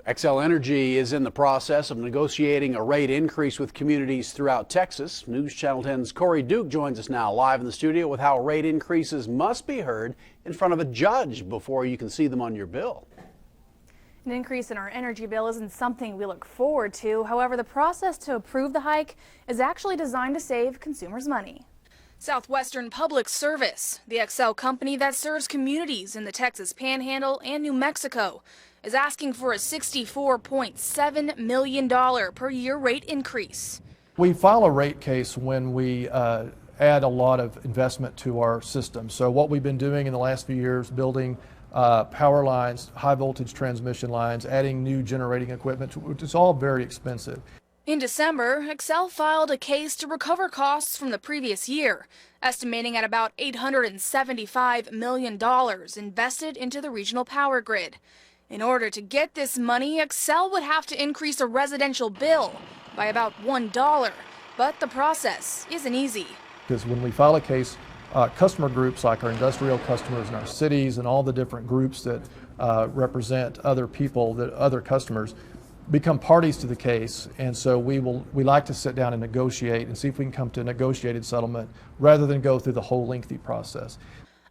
Xcel Energy is in the process of negotiating a rate increase with communities throughout Texas. News Channel 10's Cori joins us now live in the studio with how rate increases must be heard in front of a judge before you can see them on your bill. An increase in our energy bill isn't something we look forward to. However, the process to approve the hike is actually designed to save consumers money. Southwestern Public Service, the Xcel company that serves communities in the Texas Panhandle and New Mexico, is asking for a $64.7 million per year rate increase. We file a rate case when we add a lot of investment to our system. So what we've been doing in the last few years, building power lines, high voltage transmission lines, adding new generating equipment, which is all very expensive. In December, Xcel filed a case to recover costs from the previous year, estimating at about $875 million invested into the regional power grid. In order to get this money, Xcel would have to increase a residential bill by about $1. But the process isn't easy. Because when we file a case, customer groups like our industrial customers in our cities and all the different groups that represent other people, other customers, become parties to the case, and so we like to sit down and negotiate and see if we can come to a negotiated settlement rather than go through the whole lengthy process.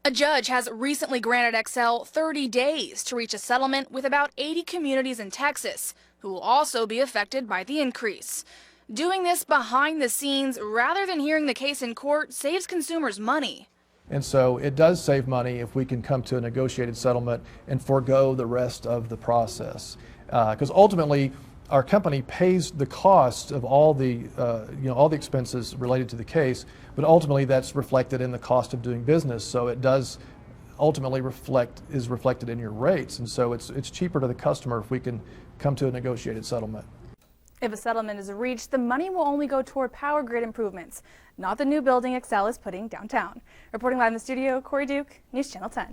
A judge has recently granted Xcel 30 days to reach a settlement with about 80 communities in Texas who will also be affected by the increase. Doing this behind the scenes rather than hearing the case in court saves consumers money. And so it does save money if we can come to a negotiated settlement and forego the rest of the process. Because ultimately, our company pays the cost of all the expenses related to the case, but ultimately that's reflected in the cost of doing business. So it does ultimately is reflected in your rates, and so it's cheaper to the customer if we can come to a negotiated settlement. If a settlement is reached, the money will only go toward power grid improvements, not the new building Xcel is putting downtown. Reporting live in the studio, Cori Duke, News Channel 10.